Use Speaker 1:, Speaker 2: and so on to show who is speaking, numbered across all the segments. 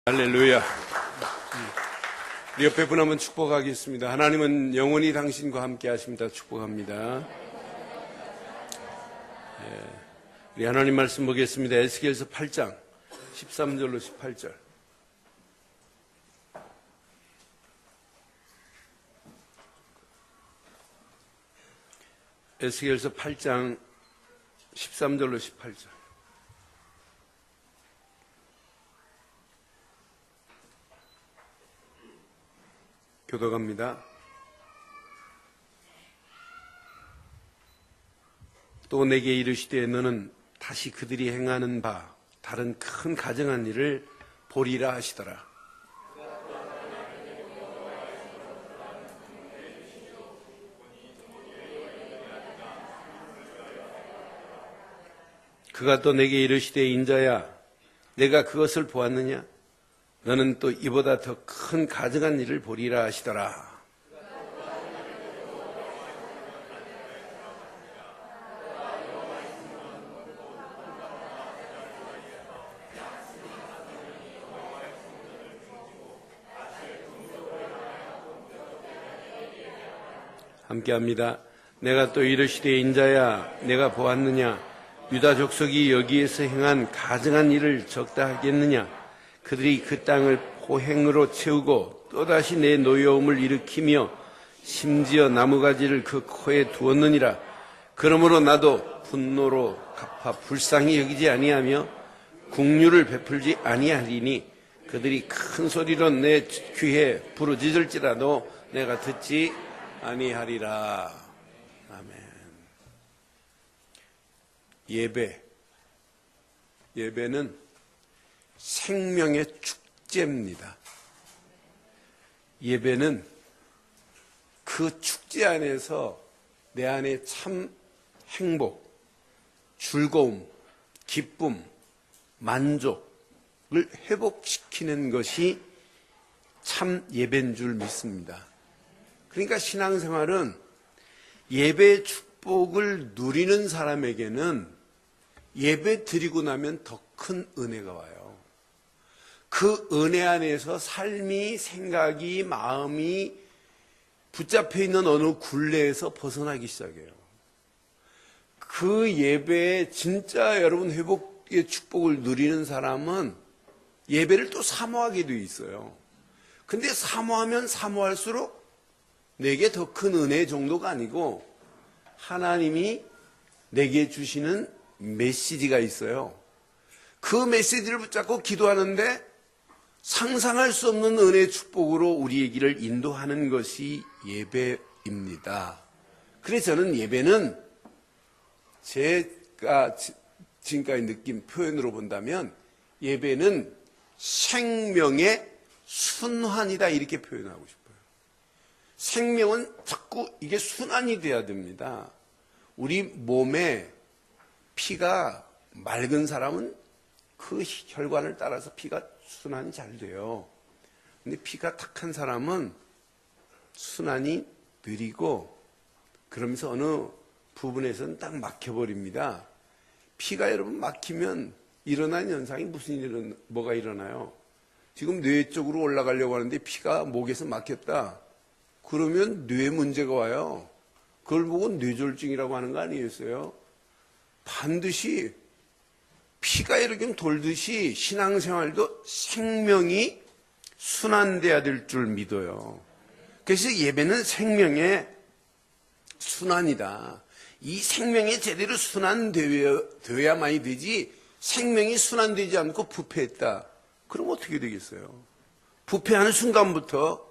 Speaker 1: 할렐루야. 우리 옆에 분 한번 축복하겠습니다. 하나님은 영원히 당신과 함께 하십니다. 축복합니다. 우리 하나님 말씀 보겠습니다. 에스겔서 8장 13절로 18절. 에스겔서 8장 13절로 18절. 교독합니다. 또 내게 이르시되 너는 다시 그들이 행하는 바 다른 큰 가증한 일을 보리라 하시더라. 그가 또 내게 이르시되 인자야 내가 그것을 보았느냐? 너는 또 이보다 더 큰 가증한 일을 보리라 하시더라. 함께합니다. 내가 또 이르시되 인자야 내가 보았느냐? 유다 족속이 여기에서 행한 가증한 일을 적다 하겠느냐? 그들이 그 땅을 포행으로 채우고 또다시 내 노여움을 일으키며 심지어 나무가지를 그 코에 두었느니라. 그러므로 나도 분노로 갚아 불쌍히 여기지 아니하며 국류를 베풀지 아니하리니 그들이 큰 소리로 내 귀에 부르짖을지라도 내가 듣지 아니하리라. 아멘. 예배는 생명의 축제입니다. 예배는 그 축제 안에서 내 안에 참 행복, 즐거움, 기쁨, 만족을 회복시키는 것이 참 예배인 줄 믿습니다. 그러니까 신앙생활은 예배의 축복을 누리는 사람에게는 예배 드리고 나면 더 큰 은혜가 와요. 그 은혜 안에서 삶이, 생각이, 마음이 붙잡혀 있는 어느 굴레에서 벗어나기 시작해요. 그 예배에 진짜 여러분 회복의 축복을 누리는 사람은 예배를 또 사모하게 돼 있어요. 근데 사모하면 사모할수록 내게 더 큰 은혜 정도가 아니고 하나님이 내게 주시는 메시지가 있어요. 그 메시지를 붙잡고 기도하는데 상상할 수 없는 은혜의 축복으로 우리의 길을 인도하는 것이 예배입니다. 그래서 저는 예배는 제가 지금까지 느낀 표현으로 본다면 예배는 생명의 순환이다 이렇게 표현하고 싶어요. 생명은 자꾸 이게 순환이 돼야 됩니다. 우리 몸에 피가 맑은 사람은 그 혈관을 따라서 피가 순환이 잘 돼요. 근데 피가 탁한 사람은 순환이 느리고 그러면서 어느 부분에서는 딱 막혀버립니다. 피가 여러분 막히면 일어나는 현상이 뭐가 일어나요? 지금 뇌 쪽으로 올라가려고 하는데 피가 목에서 막혔다. 그러면 뇌에 문제가 와요. 그걸 보고 뇌졸중이라고 하는 거 아니겠어요? 반드시 피가 이렇게 돌듯이 신앙생활도 생명이 순환돼야 될 줄 믿어요. 그래서 예배는 생명의 순환이다. 이 생명이 제대로 순환되어야만이 되지 생명이 순환되지 않고 부패했다. 그럼 어떻게 되겠어요? 부패하는 순간부터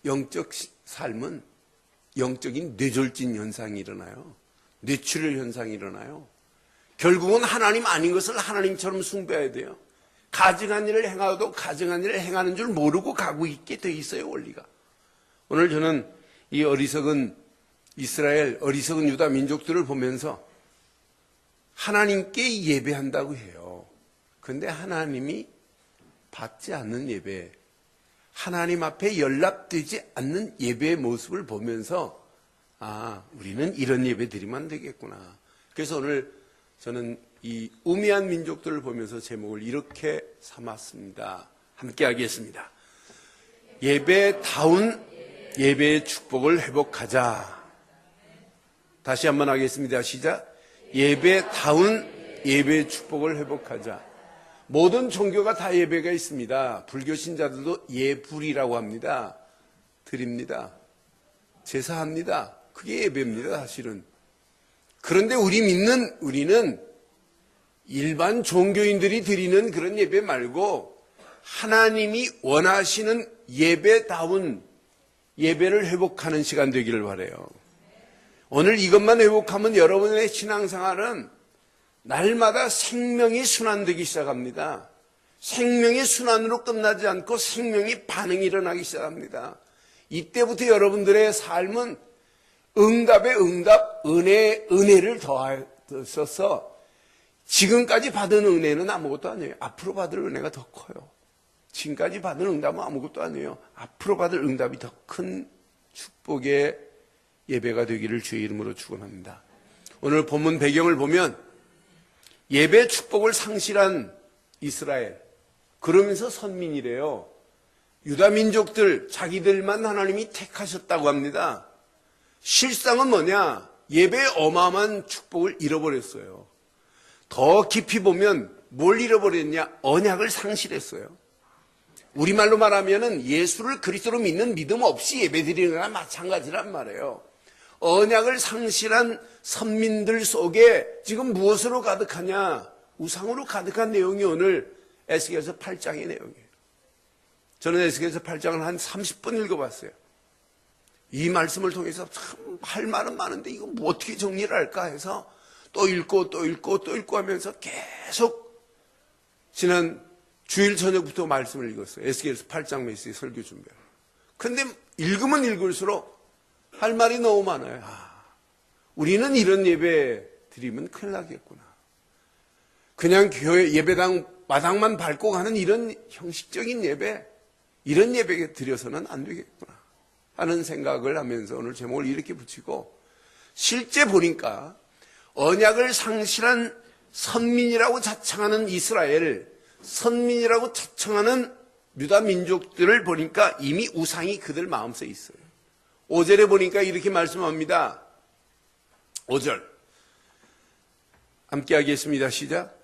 Speaker 1: 영적 삶은 영적인 뇌졸진 현상이 일어나요. 뇌출혈 현상이 일어나요. 결국은 하나님 아닌 것을 하나님처럼 숭배해야 돼요. 가증한 일을 행하도 가증한 일을 행하는 줄 모르고 가고 있게 돼 있어요, 원리가. 오늘 저는 이 어리석은 이스라엘, 어리석은 유다 민족들을 보면서 하나님께 예배한다고 해요. 그런데 하나님이 받지 않는 예배, 하나님 앞에 연락되지 않는 예배의 모습을 보면서 우리는 이런 예배 드리면 안 되겠구나. 그래서 오늘 저는 이 우매한 민족들을 보면서 제목을 이렇게 삼았습니다. 함께 하겠습니다. 예배다운 예배의 축복을 회복하자. 다시 한번 하겠습니다. 시작. 예배다운 예배의 축복을 회복하자. 모든 종교가 다 예배가 있습니다. 불교 신자들도 예불이라고 합니다. 드립니다. 제사합니다. 그게 예배입니다, 사실은. 그런데 우리는 일반 종교인들이 드리는 그런 예배 말고 하나님이 원하시는 예배다운 예배를 회복하는 시간 되기를 바라요. 오늘 이것만 회복하면 여러분의 신앙생활은 날마다 생명이 순환되기 시작합니다. 생명이 순환으로 끝나지 않고 생명이 반응이 일어나기 시작합니다. 이때부터 여러분들의 삶은 응답에 응답, 은혜를 더하셔서 지금까지 받은 은혜는 아무것도 아니에요. 앞으로 받을 은혜가 더 커요. 지금까지 받은 응답은 아무것도 아니에요. 앞으로 받을 응답이 더 큰 축복의 예배가 되기를 주의 이름으로 축원합니다. 오늘 본문 배경을 보면 예배 축복을 상실한 이스라엘, 그러면서 선민이래요. 유다 민족들, 자기들만 하나님이 택하셨다고 합니다. 실상은 뭐냐? 예배의 어마어마한 축복을 잃어버렸어요. 더 깊이 보면 뭘 잃어버렸냐? 언약을 상실했어요. 우리말로 말하면은 예수를 그리스도로 믿는 믿음 없이 예배드리는 거나 마찬가지란 말이에요. 언약을 상실한 선민들 속에 지금 무엇으로 가득하냐? 우상으로 가득한 내용이 오늘 에스겔서 8장의 내용이에요. 저는 에스겔서 8장을 한 30분 읽어봤어요. 이 말씀을 통해서 참 할 말은 많은데 이거 뭐 어떻게 정리를 할까 해서 또 읽고 하면서 계속 지난 주일 저녁부터 말씀을 읽었어요. 에스겔서 8장 메시지 설교 준비하고. 근데 읽으면 읽을수록 할 말이 너무 많아요. 우리는 이런 예배 드리면 큰일 나겠구나. 그냥 교회 예배당 마당만 밟고 가는 이런 형식적인 예배, 이런 예배 드려서는 안 되겠구나 하는 생각을 하면서 오늘 제목을 이렇게 붙이고, 실제 보니까 언약을 상실한 선민이라고 자청하는 이스라엘, 선민이라고 자청하는 유다 민족들을 보니까 이미 우상이 그들 마음속에 있어요. 5절에 보니까 이렇게 말씀합니다. 5절 함께 하겠습니다. 시작.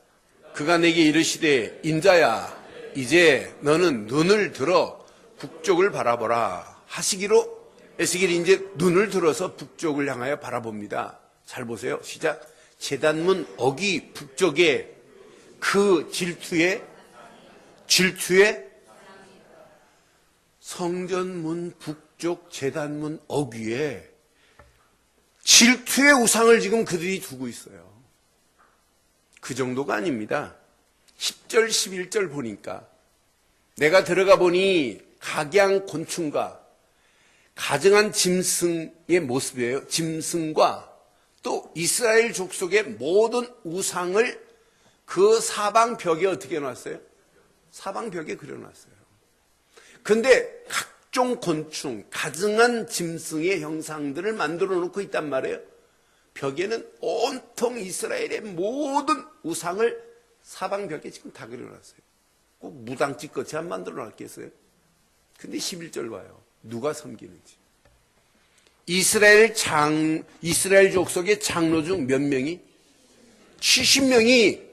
Speaker 1: 그가 내게 이르시되 인자야 이제 너는 눈을 들어 북쪽을 바라보라 하시기로 에스겔이 이제 눈을 들어서 북쪽을 향하여 바라봅니다. 잘 보세요. 시작. 제단문 어귀 북쪽에 그 질투에 성전문 북쪽 제단문 어귀에 질투의 우상을 지금 그들이 두고 있어요. 그 정도가 아닙니다. 10절 11절 보니까 내가 들어가 보니 각양 곤충과 가증한 짐승의 모습이에요. 짐승과 또 이스라엘 족속의 모든 우상을 그 사방벽에 어떻게 해놨어요? 사방벽에 그려놨어요. 근데 각종 곤충, 가증한 짐승의 형상들을 만들어 놓고 있단 말이에요. 벽에는 온통 이스라엘의 모든 우상을 사방벽에 지금 다 그려놨어요. 꼭 무당집 끝이 안 만들어 놨겠어요? 근데 11절 봐요. 누가 섬기는지. 이스라엘 족속의 장로 중 몇 명이? 70명이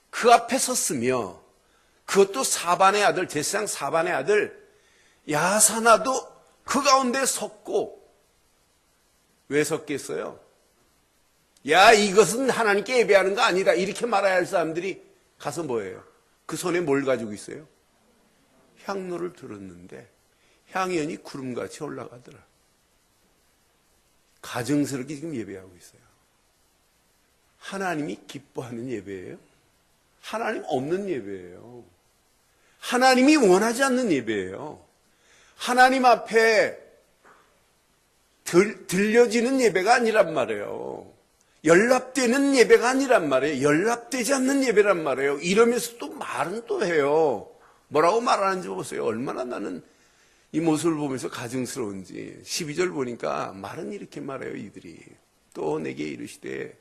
Speaker 1: 그 앞에 섰으며, 그것도 사반의 아들, 제사장 사반의 아들 야사나도 그 가운데 섰고, 왜 섰겠어요? 야, 이것은 하나님께 예배하는 거 아니다, 이렇게 말해야 할 사람들이 가서 뭐예요? 그 손에 뭘 가지고 있어요? 향로를 들었는데 향연이 구름같이 올라가더라. 가증스럽게 지금 예배하고 있어요. 하나님이 기뻐하는 예배예요? 하나님 없는 예배예요. 하나님이 원하지 않는 예배예요. 하나님 앞에 들려지는 예배가 아니란 말이에요. 연락되는 예배가 아니란 말이에요. 연락되지 않는 예배란 말이에요. 이러면서 또 말은 또 해요. 뭐라고 말하는지 보세요. 얼마나 나는 이 모습을 보면서 가증스러운지. 12절 보니까 말은 이렇게 말해요. 이들이 또 내게 이르시되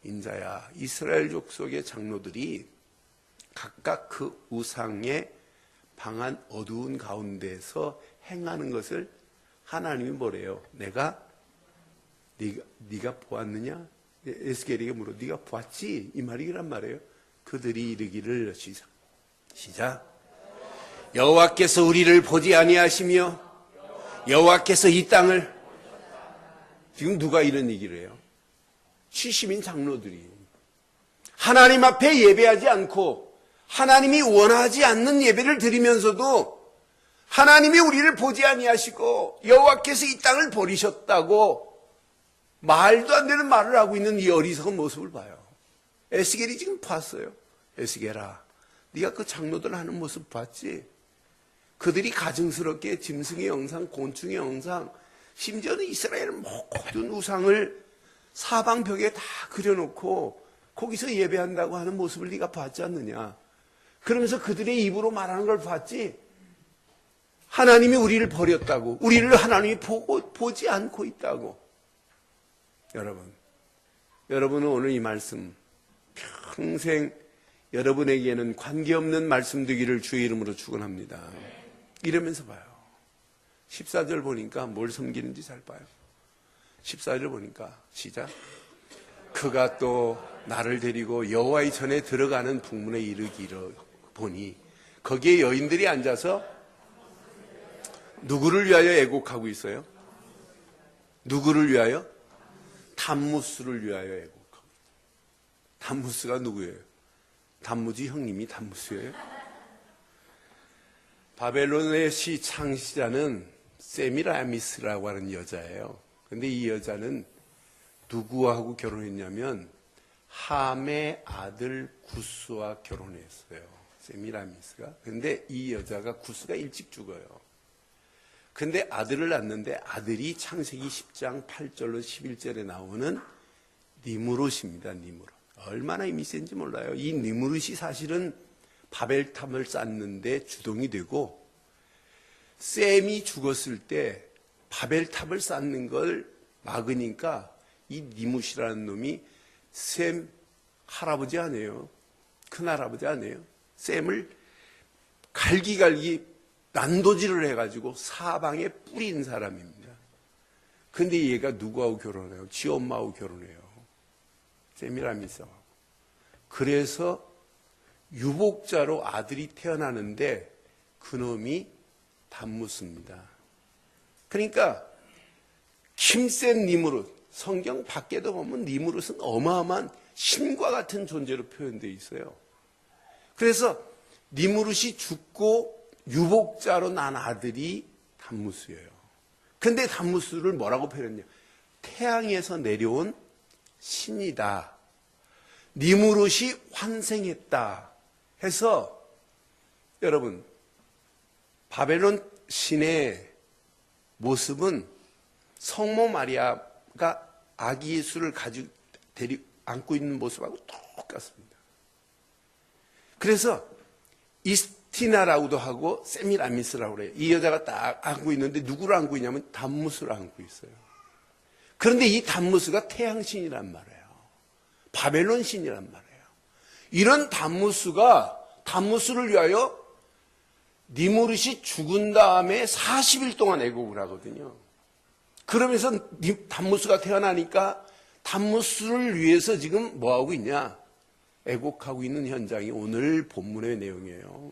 Speaker 1: 인자야. 이스라엘 족속의 장로들이 각각 그 우상의 방한 어두운 가운데서 행하는 것을 하나님이 뭐래요? 네가 보았느냐? 에스겔에게 물어. 네가 보았지? 이 말이란 말이에요. 그들이 이르기를 시작. 여호와께서 우리를 보지 아니하시며 여호와께서 이 땅을, 지금 누가 이런 얘기를 해요? 70인 장로들이 하나님 앞에 예배하지 않고 하나님이 원하지 않는 예배를 드리면서도 하나님이 우리를 보지 아니하시고 여호와께서 이 땅을 버리셨다고 말도 안 되는 말을 하고 있는 이 어리석은 모습을 봐요. 에스겔이 지금 봤어요. 에스겔아, 네가 그 장로들 하는 모습 봤지? 그들이 가증스럽게 짐승의 영상, 곤충의 영상, 심지어는 이스라엘 모든 우상을 사방벽에 다 그려놓고 거기서 예배한다고 하는 모습을 네가 봤지 않느냐? 그러면서 그들의 입으로 말하는 걸 봤지? 하나님이 우리를 버렸다고, 우리를 하나님이 보지 않고 있다고. 여러분은 오늘 이 말씀 평생 여러분에게는 관계없는 말씀 되기를 주의 이름으로 축원합니다. 이러면서 봐요. 14절 보니까 뭘 섬기는지 잘 봐요. 14절 보니까 시작. 그가 또 나를 데리고 여호와의 전에 들어가는 북문에 이르기를 보니 거기에 여인들이 앉아서 누구를 위하여 애곡하고 있어요? 누구를 위하여? 담무스를 위하여 애곡하고. 담무스가 누구예요? 단무지 형님이 담무스예요? 바벨론의 시 창시자는 세미라미스라고 하는 여자예요. 근데 이 여자는 누구하고 결혼했냐면 함의 아들 구스와 결혼했어요. 세미라미스가. 근데 이 여자가 구스가 일찍 죽어요. 근데 아들을 낳는데 아들이 창세기 10장 8절로 11절에 나오는 니무롯입니다. 니무롯. 얼마나 힘이 센지 몰라요. 이 니무롯이 사실은 바벨탑을 쌓는데 주동이 되고 셈이 죽었을 때 바벨탑을 쌓는 걸 막으니까 이 니무롯이라는 놈이 셈 할아버지 아니에요. 큰할아버지 아니에요. 셈을 갈기갈기 난도질을 해가지고 사방에 뿌린 사람입니다. 근데 얘가 누구하고 결혼해요? 지 엄마하고 결혼해요. 세미라미스하고. 그래서 유복자로 아들이 태어나는데 그놈이 담무스입니다. 그러니까 힘센 니무롯, 성경 밖에도 보면 니무롯은 어마어마한 신과 같은 존재로 표현되어 있어요. 그래서 니무롯이 죽고 유복자로 난 아들이 담무스예요. 근데 담무스를 뭐라고 표현했냐? 태양에서 내려온 신이다. 니무롯이 환생했다 해서 여러분 바벨론 신의 모습은 성모 마리아가 아기 예수를 가지고 안고 있는 모습하고 똑같습니다. 그래서 이스티나라고도 하고 세미라미스라고 그래요. 이 여자가 딱 안고 있는데 누구를 안고 있냐면 담무스를 안고 있어요. 그런데 이 담무스가 태양신이란 말이에요. 바벨론 신이란 말이에요. 이런 담무스를 위하여 니무롯이 죽은 다음에 40일 동안 애곡을 하거든요. 그러면서 담무스가 태어나니까 담무스를 위해서 지금 뭐하고 있냐? 애곡하고 있는 현장이 오늘 본문의 내용이에요.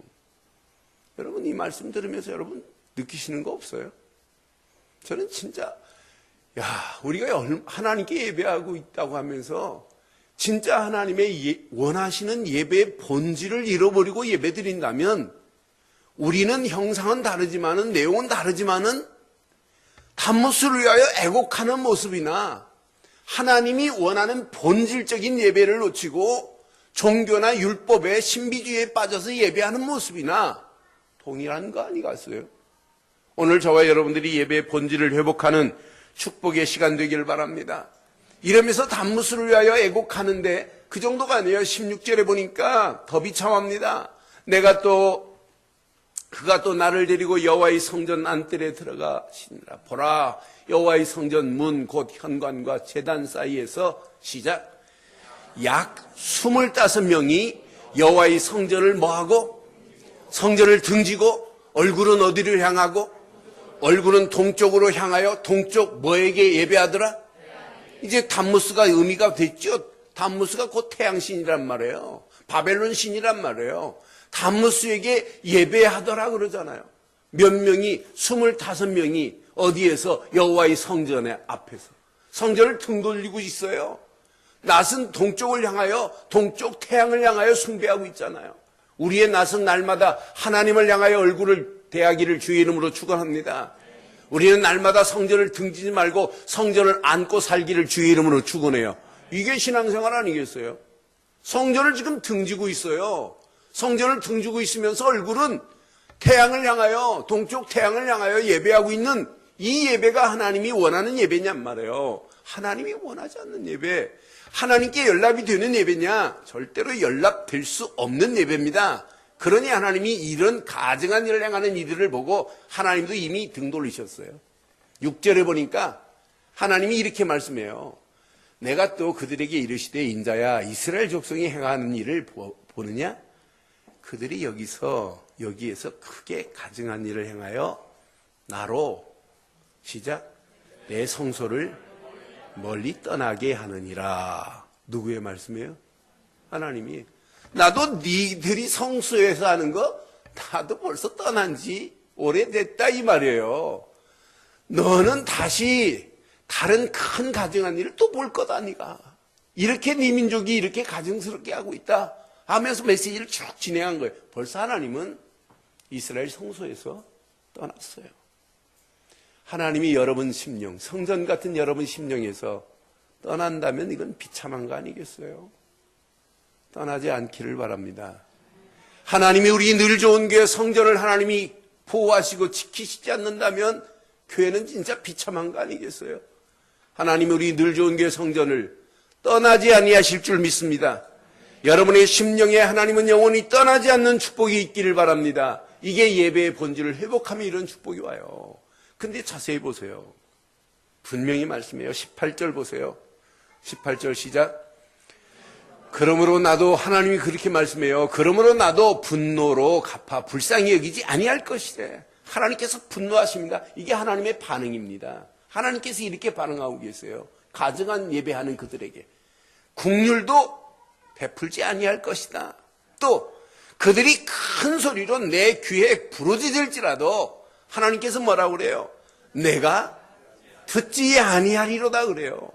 Speaker 1: 여러분 이 말씀 들으면서 여러분 느끼시는 거 없어요? 저는 진짜 우리가 하나님께 예배하고 있다고 하면서 진짜 하나님의 원하시는 예배의 본질을 잃어버리고 예배드린다면 우리는 형상은 다르지만은 내용은 다르지만은 담무스를 위하여 애곡하는 모습이나 하나님이 원하는 본질적인 예배를 놓치고 종교나 율법의 신비주의에 빠져서 예배하는 모습이나 동일한 거 아니겠어요? 오늘 저와 여러분들이 예배의 본질을 회복하는 축복의 시간 되기를 바랍니다. 이러면서 담무스를 위하여 애곡하는데 그 정도가 아니에요. 16절에 보니까 더 비참합니다. 그가 또 나를 데리고 여호와의 성전 안뜰에 들어가시니라. 보라, 여호와의 성전 문 곧 현관과 제단 사이에서 시작. 약 25명이 여호와의 성전을 뭐하고? 성전을 등지고 얼굴은 어디를 향하고? 얼굴은 동쪽으로 향하여 동쪽 뭐에게 예배하더라? 이제 담무스가 의미가 됐죠. 담무스가 곧 태양신이란 말이에요. 바벨론 신이란 말이에요. 담무스에게 예배하더라 그러잖아요. 몇 명이 25명이 어디에서? 여호와의 성전의 앞에서 성전을 등 돌리고 있어요. 낫은 동쪽을 향하여 동쪽 태양을 향하여 숭배하고 있잖아요. 우리의 낫은 날마다 하나님을 향하여 얼굴을 대하기를 주의 이름으로 축원합니다. 우리는 날마다 성전을 등지지 말고 성전을 안고 살기를 주의 이름으로 축원해요. 이게 신앙생활 아니겠어요? 성전을 지금 등지고 있어요. 성전을 등지고 있으면서 얼굴은 태양을 향하여 동쪽 태양을 향하여 예배하고 있는 이 예배가 하나님이 원하는 예배냔 말이에요. 하나님이 원하지 않는 예배, 하나님께 연락이 되는 예배냐? 절대로 연락될 수 없는 예배입니다. 그러니 하나님이 이런 가증한 일을 행하는 이들을 보고 하나님도 이미 등 돌리셨어요. 6절에 보니까 하나님이 이렇게 말씀해요. 내가 또 그들에게 이르시되 인자야 이스라엘 족속이 행하는 일을 보느냐? 그들이 여기에서 크게 가증한 일을 행하여 나로 시작 내 성소를 멀리 떠나게 하느니라. 누구의 말씀이에요? 하나님이. 나도 니들이 성소에서 하는 거 나도 벌써 떠난 지 오래됐다 이 말이에요. 너는 다시 다른 큰 가증한 일을 또 볼 거다 니가. 이렇게 네 민족이 이렇게 가증스럽게 하고 있다 하면서 메시지를 쭉 진행한 거예요. 벌써 하나님은 이스라엘 성소에서 떠났어요. 하나님이 여러분 심령, 성전 같은 여러분 심령에서 떠난다면 이건 비참한 거 아니겠어요? 떠나지 않기를 바랍니다. 하나님이 우리 늘 좋은 교회 성전을 하나님이 보호하시고 지키시지 않는다면 교회는 진짜 비참한 거 아니겠어요? 하나님이 우리 늘 좋은 교회 성전을 떠나지 아니하실 줄 믿습니다. 여러분의 심령에 하나님은 영원히 떠나지 않는 축복이 있기를 바랍니다. 이게 예배의 본질을 회복하면 이런 축복이 와요. 근데 자세히 보세요. 분명히 말씀해요. 18절 보세요. 18절 시작. 그러므로 나도 하나님이 그렇게 말씀해요. 그러므로 나도 분노로 갚아 불쌍히 여기지 아니할 것이래. 하나님께서 분노하십니다. 이게 하나님의 반응입니다. 하나님께서 이렇게 반응하고 계세요. 가증한 예배하는 그들에게 긍휼도 베풀지 아니할 것이다. 또 그들이 큰 소리로 내 귀에 부르짖을지라도 하나님께서 뭐라고 그래요? 내가 듣지 아니하리로다 그래요.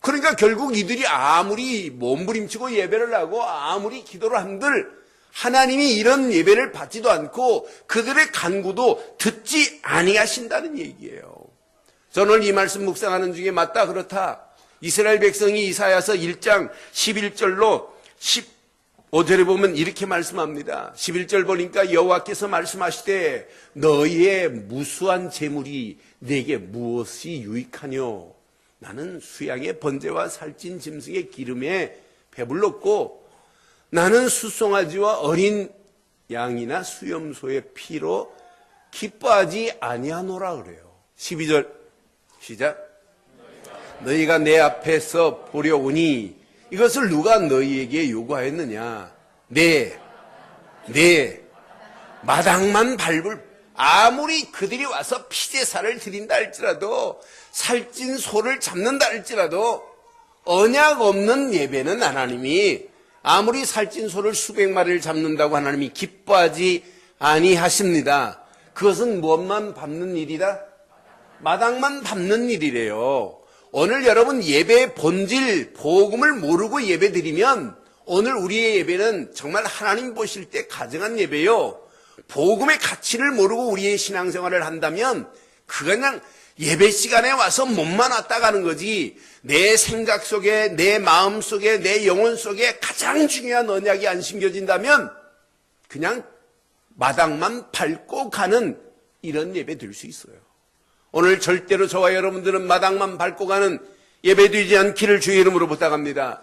Speaker 1: 그러니까 결국 이들이 아무리 몸부림치고 예배를 하고 아무리 기도를 한들 하나님이 이런 예배를 받지도 않고 그들의 간구도 듣지 아니하신다는 얘기예요. 저는 이 말씀 묵상하는 중에 맞다 그렇다. 이스라엘 백성이 이사야서 1장 11절로 15절에 보면 이렇게 말씀합니다. 11절 보니까 여호와께서 말씀하시되 너희의 무수한 재물이 내게 무엇이 유익하뇨? 나는 수양의 번제와 살찐 짐승의 기름에 배불렀고 나는 수송아지와 어린 양이나 수염소의 피로 기뻐하지 아니하노라 그래요. 12절 시작. 너희가 내 앞에서 보려 오니 이것을 누가 너희에게 요구하였느냐? 내 마당만 밟을 아무리 그들이 와서 피제사를 드린다 할지라도 살찐 소를 잡는다 할지라도 언약 없는 예배는 하나님이 아무리 살찐 소를 수백 마리를 잡는다고 하나님이 기뻐하지 아니하십니다. 그것은 무엇만 밟는 일이다? 마당만 밟는 일이래요. 오늘 여러분 예배의 본질, 복음을 모르고 예배 드리면 오늘 우리의 예배는 정말 하나님 보실 때 가증한 예배요. 복음의 가치를 모르고 우리의 신앙생활을 한다면 그냥 예배 시간에 와서 몸만 왔다 가는 거지 내 생각 속에 내 마음 속에 내 영혼 속에 가장 중요한 언약이 안 심겨진다면 그냥 마당만 밟고 가는 이런 예배 될 수 있어요. 오늘 절대로 저와 여러분들은 마당만 밟고 가는 예배 되지 않기를 주의 이름으로 부탁합니다.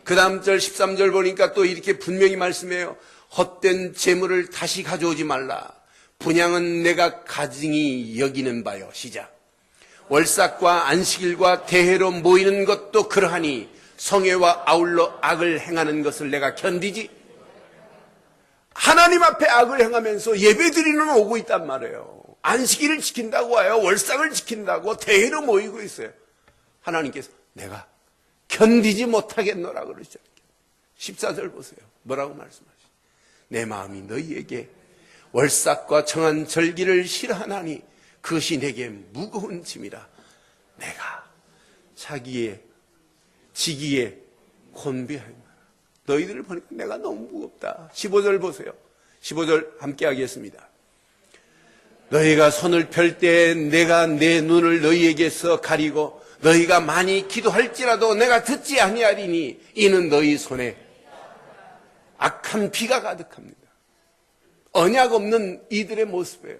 Speaker 1: 그 다음 절 13절 보니까 또 이렇게 분명히 말씀해요. 헛된 재물을 다시 가져오지 말라. 분향은 내가 가증히 여기는 바요. 시작. 월삭과 안식일과 대회로 모이는 것도 그러하니 성회와 아울러 악을 행하는 것을 내가 견디지? 하나님 앞에 악을 행하면서 예배드리는 오고 있단 말이에요. 안식일을 지킨다고 와요. 월삭을 지킨다고 대회로 모이고 있어요. 하나님께서 내가 견디지 못하겠노라 그러시죠. 14절 보세요. 뭐라고 말씀하시죠? 내 마음이 너희에게 월삭과 정한 절기를 싫어하나니 그것이 내게 무거운 짐이라. 내가 자기의 지기에 곤비하였노라. 너희들을 보니까 내가 너무 무겁다. 15절 보세요. 15절 함께 하겠습니다. 너희가 손을 펼 때 내가 내 눈을 너희에게서 가리고 너희가 많이 기도할지라도 내가 듣지 아니하리니 이는 너희 손에 악한 피가 가득합니다. 언약 없는 이들의 모습이에요.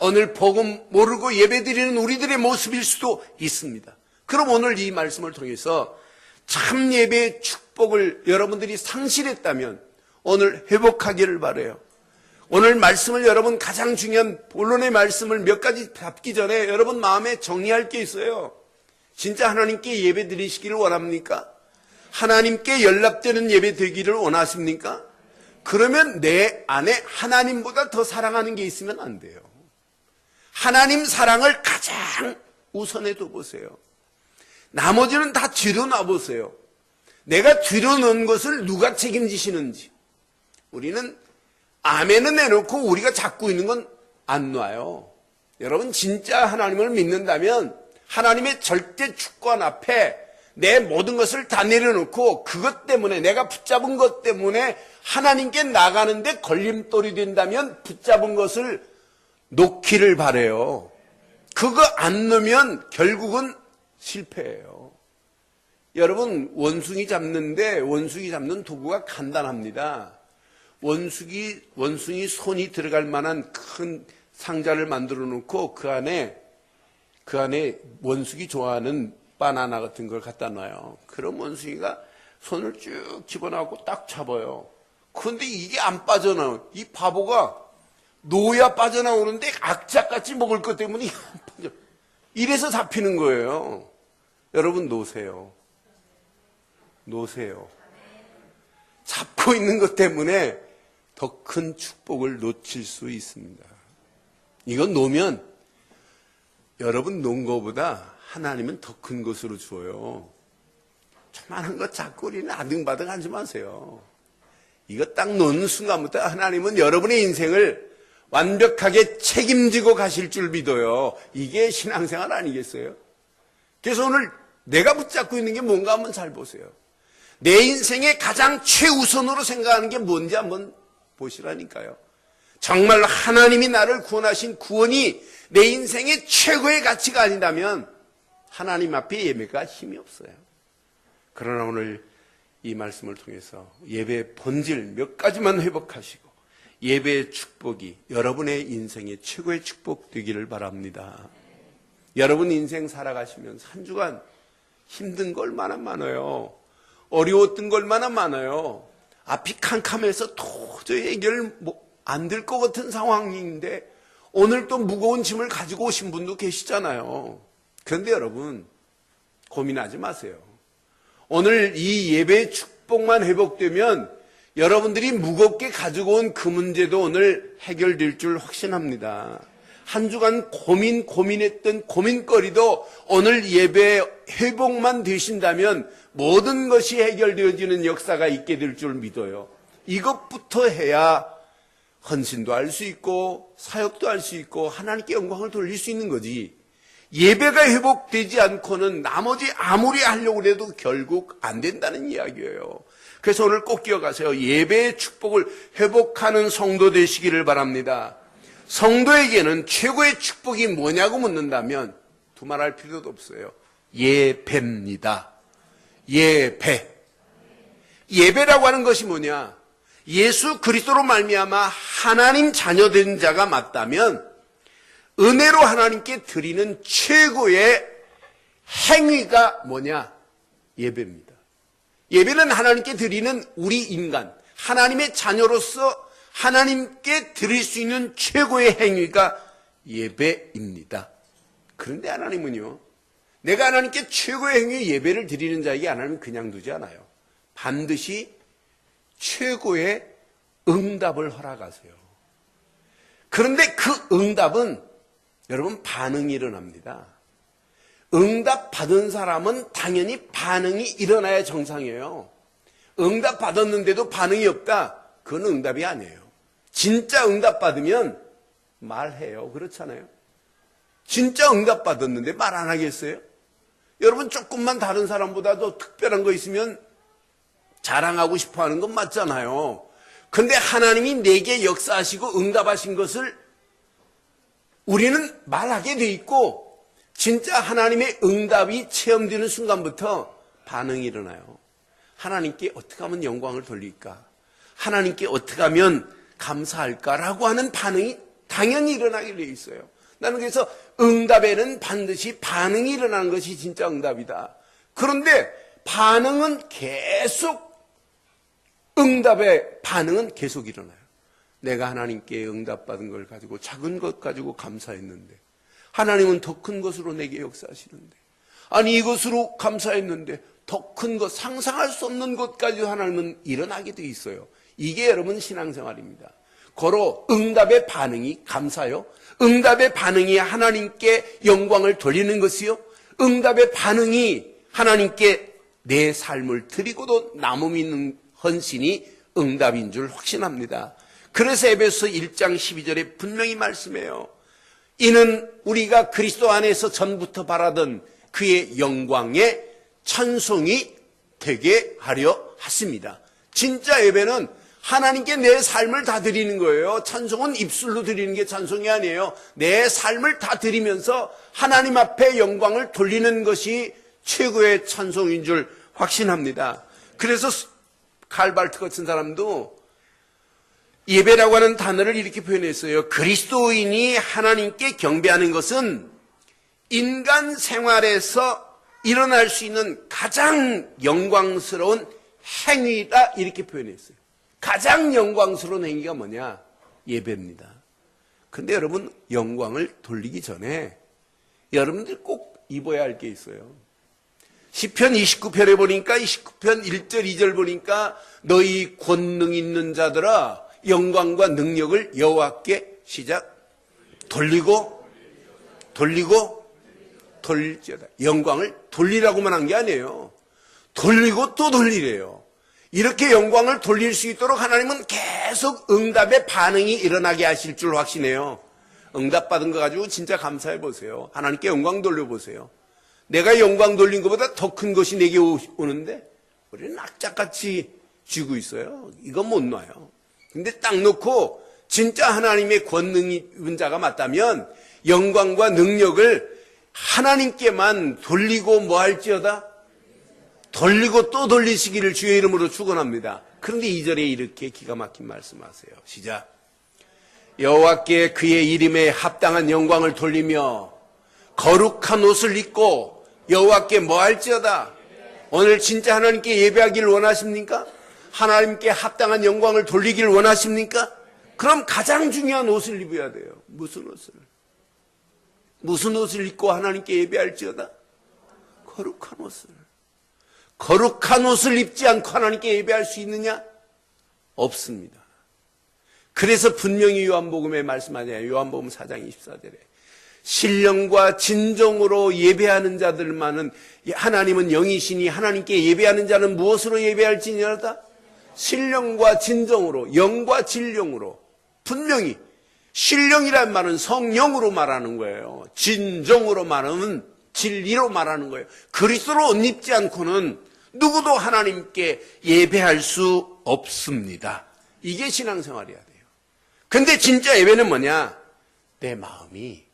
Speaker 1: 오늘 복음 모르고 예배드리는 우리들의 모습일 수도 있습니다. 그럼 오늘 이 말씀을 통해서 참 예배의 축복을 여러분들이 상실했다면 오늘 회복하기를 바라요. 오늘 말씀을 여러분 가장 중요한 본론의 말씀을 몇 가지 잡기 전에 여러분 마음에 정리할 게 있어요. 진짜 하나님께 예배 드리시기를 원합니까? 하나님께 연락되는 예배 되기를 원하십니까? 그러면 내 안에 하나님보다 더 사랑하는 게 있으면 안 돼요. 하나님 사랑을 가장 우선해 둬보세요. 나머지는 다 뒤로 놔보세요. 내가 뒤로 놓은 것을 누가 책임지시는지. 우리는 아멘은 내놓고 우리가 잡고 있는 건 안 놔요. 여러분 진짜 하나님을 믿는다면 하나님의 절대 주권 앞에 내 모든 것을 다 내려놓고 그것 때문에 내가 붙잡은 것 때문에 하나님께 나가는데 걸림돌이 된다면 붙잡은 것을 놓기를 바라요. 그거 안 놓으면 결국은 실패해요. 여러분 원숭이 잡는데 원숭이 잡는 도구가 간단합니다. 원숭이 손이 들어갈 만한 큰 상자를 만들어 놓고 그 안에 원숭이 좋아하는 바나나 같은 걸 갖다 놔요. 그럼 원숭이가 손을 쭉 집어넣고 딱 잡아요. 그런데 이게 안 빠져나와요. 이 바보가 놓아야 빠져나오는데 악착같이 먹을 것 때문에 안 빠져. 이래서 잡히는 거예요. 여러분 놓으세요. 놓으세요. 잡고 있는 것 때문에 더 큰 축복을 놓칠 수 있습니다. 이건 놓으면 여러분 놓은 것보다 하나님은 더 큰 것으로 줘요. 조그마한 것 잡고 우리는 아등바등 하지 마세요. 이거 딱 놓는 순간부터 하나님은 여러분의 인생을 완벽하게 책임지고 가실 줄 믿어요. 이게 신앙생활 아니겠어요? 그래서 오늘 내가 붙잡고 있는 게 뭔가 한번 잘 보세요. 내 인생의 가장 최우선으로 생각하는 게 뭔지 한번 보시라니까요. 정말 하나님이 나를 구원하신 구원이 내 인생의 최고의 가치가 아니라면 하나님 앞에 예배가 힘이 없어요. 그러나 오늘 이 말씀을 통해서 예배의 본질 몇 가지만 회복하시고 예배의 축복이 여러분의 인생의 최고의 축복 되기를 바랍니다. 여러분 인생 살아가시면서 한 주간 힘든 거 얼마나 많아요. 어려웠던 거 얼마나 많아요. 앞이 캄캄해서 도저히 해결 안 될 것 같은 상황인데 오늘 또 무거운 짐을 가지고 오신 분도 계시잖아요. 그런데 여러분 고민하지 마세요. 오늘 이 예배의 축복만 회복되면 여러분들이 무겁게 가지고 온 그 문제도 오늘 해결될 줄 확신합니다. 한 주간 고민했던 고민거리도 오늘 예배 회복만 되신다면 모든 것이 해결되어지는 역사가 있게 될 줄 믿어요. 이것부터 해야 헌신도 할 수 있고 사역도 할 수 있고 하나님께 영광을 돌릴 수 있는 거지. 예배가 회복되지 않고는 나머지 아무리 하려고 해도 결국 안 된다는 이야기예요. 그래서 오늘 꼭 기억하세요. 예배의 축복을 회복하는 성도 되시기를 바랍니다. 성도에게는 최고의 축복이 뭐냐고 묻는다면 두말할 필요도 없어요. 예배입니다. 예배. 예배라고 하는 것이 뭐냐? 예수 그리스도로 말미암아 하나님 자녀된 자가 맞다면 은혜로 하나님께 드리는 최고의 행위가 뭐냐? 예배입니다. 예배는 하나님께 드리는 우리 인간, 하나님의 자녀로서 하나님께 드릴 수 있는 최고의 행위가 예배입니다. 그런데 하나님은요, 내가 하나님께 최고의 행위 예배를 드리는 자에게 하나님은 그냥 두지 않아요. 반드시 최고의 응답을 허락하세요. 그런데 그 응답은 여러분 반응이 일어납니다. 응답 받은 사람은 당연히 반응이 일어나야 정상이에요. 응답 받았는데도 반응이 없다? 그건 응답이 아니에요. 진짜 응답 받으면 말해요. 그렇잖아요. 진짜 응답 받았는데 말 안 하겠어요? 여러분 조금만 다른 사람보다 더 특별한 거 있으면 자랑하고 싶어 하는 건 맞잖아요. 근데 하나님이 내게 역사하시고 응답하신 것을 우리는 말하게 돼 있고 진짜 하나님의 응답이 체험되는 순간부터 반응이 일어나요. 하나님께 어떻게 하면 영광을 돌릴까? 하나님께 어떻게 하면 감사할까라고 하는 반응이 당연히 일어나게 돼 있어요. 나는 그래서 응답에는 반드시 반응이 일어나는 것이 진짜 응답이다. 그런데 반응은 계속 응답의 반응은 계속 일어나요. 내가 하나님께 응답받은 걸 가지고 작은 것 가지고 감사했는데 하나님은 더 큰 것으로 내게 역사하시는데 아니 이것으로 감사했는데 더 큰 것 상상할 수 없는 것까지 하나님은 일어나게 돼 있어요. 이게 여러분 신앙생활입니다. 고로 응답의 반응이 감사요. 응답의 반응이 하나님께 영광을 돌리는 것이요. 응답의 반응이 하나님께 내 삶을 드리고도 남음 있는 헌신이 응답인 줄 확신합니다. 그래서 에베소 1장 12절에 분명히 말씀해요. 이는 우리가 그리스도 안에서 전부터 바라던 그의 영광의 찬송이 되게 하려 하십니다. 진짜 예배는 하나님께 내 삶을 다 드리는 거예요. 찬송은 입술로 드리는 게 찬송이 아니에요. 내 삶을 다 드리면서 하나님 앞에 영광을 돌리는 것이 최고의 찬송인 줄 확신합니다. 그래서 칼발트 같은 사람도 예배라고 하는 단어를 이렇게 표현했어요. 그리스도인이 하나님께 경배하는 것은 인간 생활에서 일어날 수 있는 가장 영광스러운 행위다 이렇게 표현했어요. 가장 영광스러운 행위가 뭐냐? 예배입니다. 근데 여러분 영광을 돌리기 전에 여러분들 꼭 입어야 할 게 있어요. 시편 29편에 보니까 29편 1절 2절 보니까 너희 권능 있는 자들아 영광과 능력을 여호와께 시작 돌리고 돌릴지어다. 영광을 돌리라고만 한 게 아니에요. 돌리고 또 돌리래요. 이렇게 영광을 돌릴 수 있도록 하나님은 계속 응답의 반응이 일어나게 하실 줄 확신해요. 응답받은 거 가지고 진짜 감사해 보세요. 하나님께 영광 돌려보세요. 내가 영광 돌린 것보다 더 큰 것이 내게 오는데 우리는 악착같이 쥐고 있어요. 이건 못 놔요. 근데 딱 놓고 진짜 하나님의 권능 입은 자가 맞다면 영광과 능력을 하나님께만 돌리고 뭐 할지어다? 돌리고 또 돌리시기를 주의 이름으로 축원합니다. 그런데 2절에 이렇게 기가 막힌 말씀하세요. 시작. 여호와께 그의 이름에 합당한 영광을 돌리며 거룩한 옷을 입고 여호와께 뭐 할지어다? 오늘 진짜 하나님께 예배하기를 원하십니까? 하나님께 합당한 영광을 돌리기를 원하십니까? 그럼 가장 중요한 옷을 입어야 돼요. 무슨 옷을? 무슨 옷을 입고 하나님께 예배할지어다? 거룩한 옷을. 거룩한 옷을 입지 않고 하나님께 예배할 수 있느냐? 없습니다. 그래서 분명히 요한복음에 말씀하잖아요. 요한복음 4장 24절에 신령과 진정으로 예배하는 자들만은 하나님은 영이시니 하나님께 예배하는 자는 무엇으로 예배할지니라다? 신령과 진정으로, 영과 진령으로. 분명히 신령이란 말은 성령으로 말하는 거예요. 진정으로 말하면 진리로 말하는 거예요. 그리스도로 옷 입지 않고는 누구도 하나님께 예배할 수 없습니다. 이게 신앙생활이어야 돼요. 근데 진짜 예배는 뭐냐? 내 마음이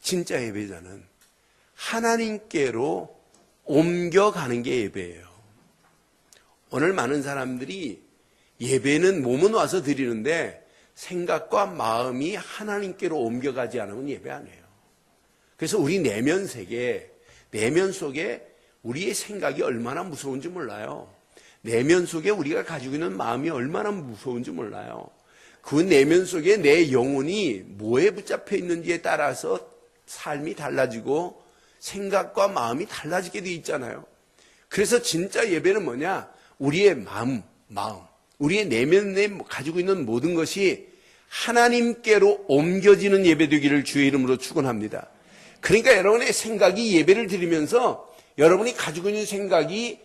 Speaker 1: 진짜 예배자는 하나님께로 옮겨가는 게 예배예요. 오늘 많은 사람들이 예배는 몸은 와서 드리는데 생각과 마음이 하나님께로 옮겨가지 않으면 예배 안 해요. 그래서 우리 내면 세계, 내면 속에 우리의 생각이 얼마나 무서운지 몰라요. 내면 속에 우리가 가지고 있는 마음이 얼마나 무서운지 몰라요. 그 내면 속에 내 영혼이 뭐에 붙잡혀 있는지에 따라서 삶이 달라지고 생각과 마음이 달라지게 돼 있잖아요. 그래서 진짜 예배는 뭐냐? 우리의 마음, 우리의 내면에 가지고 있는 모든 것이 하나님께로 옮겨지는 예배 되기를 주의 이름으로 축원합니다. 그러니까 여러분의 생각이 예배를 드리면서 여러분이 가지고 있는 생각이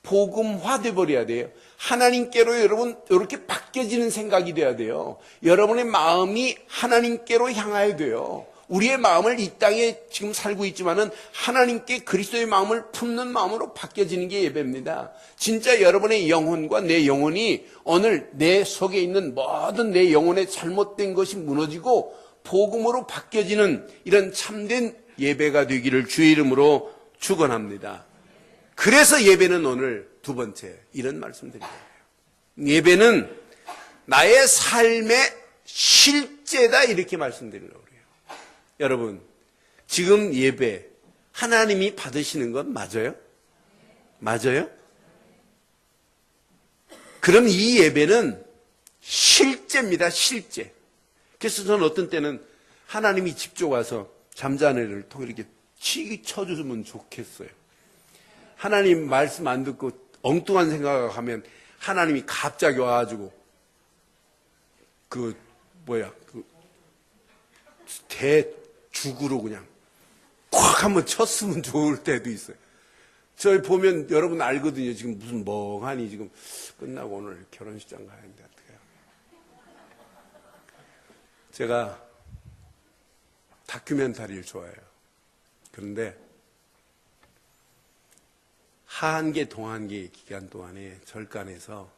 Speaker 1: 복음화돼 버려야 돼요. 하나님께로 여러분 이렇게 바뀌어지는 생각이 돼야 돼요. 여러분의 마음이 하나님께로 향해야 돼요. 우리의 마음을 이 땅에 지금 살고 있지만은 하나님께 그리스도의 마음을 품는 마음으로 바뀌어지는 게 예배입니다. 진짜 여러분의 영혼과 내 영혼이 오늘 내 속에 있는 모든 내 영혼의 잘못된 것이 무너지고 복음으로 바뀌어지는 이런 참된 예배가 되기를 주의 이름으로 축원합니다. 그래서 예배는 오늘 두 번째 이런 말씀드립니다. 예배는 나의 삶의 실제다 이렇게 말씀드리려고 그래요. 여러분 지금 예배 하나님이 받으시는 건 맞아요? 맞아요? 그럼 이 예배는 실제입니다. 실제. 그래서 저는 어떤 때는 하나님이 직접 와서 잠자는 애를 이렇게 치기 쳐주면 좋겠어요. 하나님 말씀 안 듣고 엉뚱한 생각하면 하나님이 갑자기 와가지고 대죽으로 그냥 콱 한번 쳤으면 좋을 때도 있어요. 저희 보면 여러분 알거든요. 지금 무슨 멍하니 지금 끝나고 오늘 결혼식장 가야하는데 어떻게 해요? 제가 다큐멘터리를 좋아해요. 그런데 하한계 동한계 기간 동안에 절간에서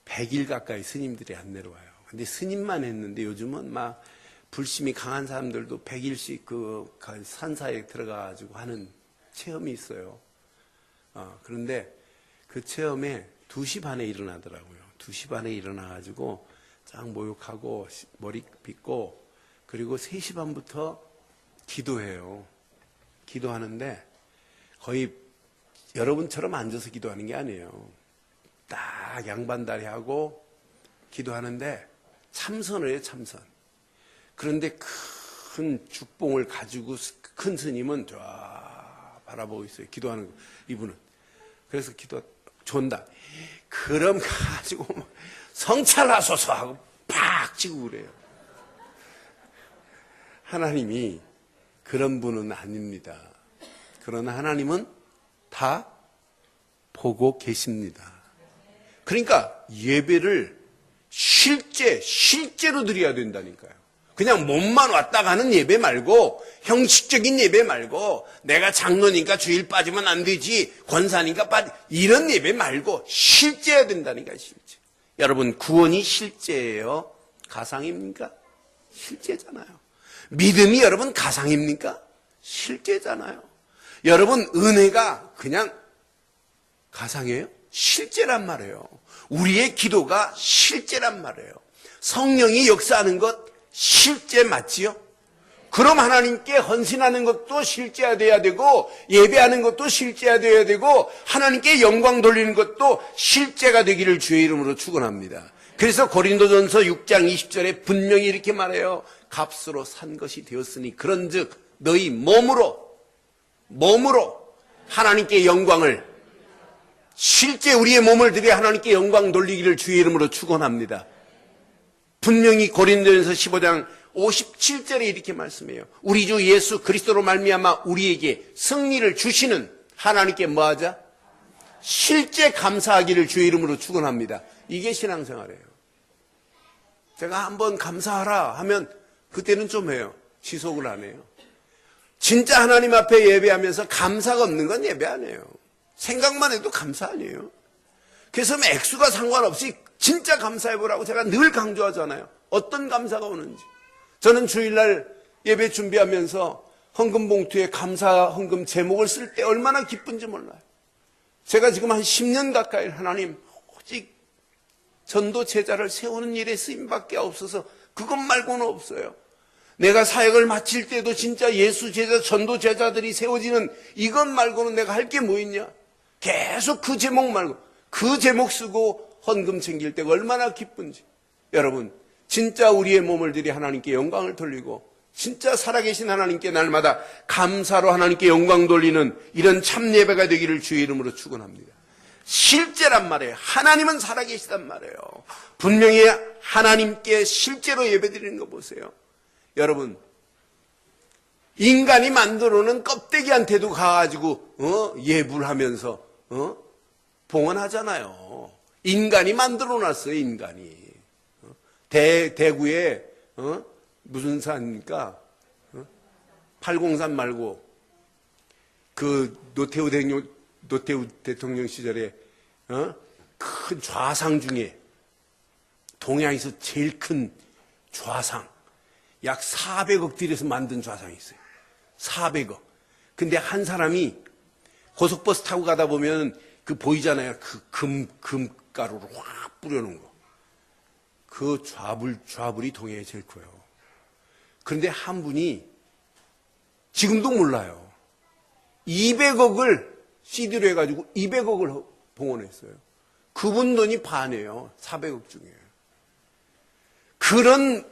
Speaker 1: 100일 가까이 스님들이 안 내려와요. 근데 스님만 했는데 요즘은 막 불심이 강한 사람들도 100일씩 그 산사에 들어가가지고 하는 체험이 있어요. 그런데 그 체험에 2시 반에 일어나더라고요. 2시 반에 일어나가지고 쫙 모욕하고 머리 빗고 그리고 3시 반부터 기도해요. 기도하는데 거의 여러분처럼 앉아서 기도하는 게 아니에요. 딱 양반다리 하고 기도하는데 참선을 해요. 참선. 그런데 큰 죽봉을 가지고 큰 스님은 쫙 바라보고 있어요. 기도하는 거. 이분은. 그래서 기도 존다. 그럼 가지고 성찰하소서 하고 팍 치고 그래요. 하나님이 그런 분은 아닙니다. 그러나 하나님은 다 보고 계십니다. 그러니까 예배를 실제로 드려야 된다니까요. 그냥 몸만 왔다 가는 예배 말고 형식적인 예배 말고 내가 장로니까 주일 빠지면 안 되지 권사니까 이런 예배 말고 실제해야 된다니까요. 실제. 여러분 구원이 실제예요? 가상입니까? 실제잖아요. 믿음이 여러분 가상입니까? 실제잖아요. 여러분 은혜가 그냥 가상이에요? 실제란 말이에요. 우리의 기도가 실제란 말이에요. 성령이 역사하는 것 실제 맞지요? 그럼 하나님께 헌신하는 것도 실제돼야 되고 예배하는 것도 실제돼야 되고 하나님께 영광 돌리는 것도 실제가 되기를 주의 이름으로 축원합니다. 그래서 고린도전서 6장 20절에 분명히 이렇게 말해요. 값으로 산 것이 되었으니 그런즉 너희 몸으로 하나님께 영광을 실제 우리의 몸을 들여 하나님께 영광 돌리기를 주의 이름으로 축원합니다. 분명히 고린도전서 15장 57절에 이렇게 말씀해요. 우리 주 예수 그리스도로 말미암아 우리에게 승리를 주시는 하나님께 뭐하자? 실제 감사하기를 주의 이름으로 축원합니다. 이게 신앙생활이에요. 제가 한번 감사하라 하면 그때는 좀 해요. 지속을 안 해요. 진짜 하나님 앞에 예배하면서 감사가 없는 건 예배 아니에요. 생각만 해도 감사 아니에요. 그래서 액수가 상관없이 진짜 감사해보라고 제가 늘 강조하잖아요. 어떤 감사가 오는지. 저는 주일날 예배 준비하면서 헌금 봉투에 감사 헌금 제목을 쓸 때 얼마나 기쁜지 몰라요. 제가 지금 한 10년 가까이 하나님 오직 전도 제자를 세우는 일에 쓰임밖에 없어서 그것 말고는 없어요. 내가 사역을 마칠 때도 진짜 예수 제자 전도 제자들이 세워지는 이것 말고는 내가 할 게 뭐 있냐. 계속 그 제목 말고 그 제목 쓰고 헌금 챙길 때가 얼마나 기쁜지. 여러분 진짜 우리의 몸을 들여 하나님께 영광을 돌리고 진짜 살아계신 하나님께 날마다 감사로 하나님께 영광 돌리는 이런 참 예배가 되기를 주의 이름으로 축원합니다. 실제란 말이에요. 하나님은 살아계시단 말이에요. 분명히 하나님께 실제로 예배드리는 거 보세요. 여러분, 인간이 만들어놓은 껍데기한테도 가가지고 예불 하면서 봉헌하잖아요. 인간이 만들어놨어요. 인간이. 대구에 무슨 산입니까? 803 말고 그 노태우 대통령 시절에 큰 좌상 중에 동양에서 제일 큰 좌상, 약 400억 들여서 만든 좌상이 있어요. 400억. 근데 한 사람이 고속버스 타고 가다 보면 그 보이잖아요. 그 금가루를 확 뿌려놓은 거. 그 좌불이 동해에 제일 커요. 그런데 한 분이 지금도 몰라요. 200억을 CD로 해가지고 200억을 봉헌했어요. 그분 돈이 반이에요. 400억 중에. 그런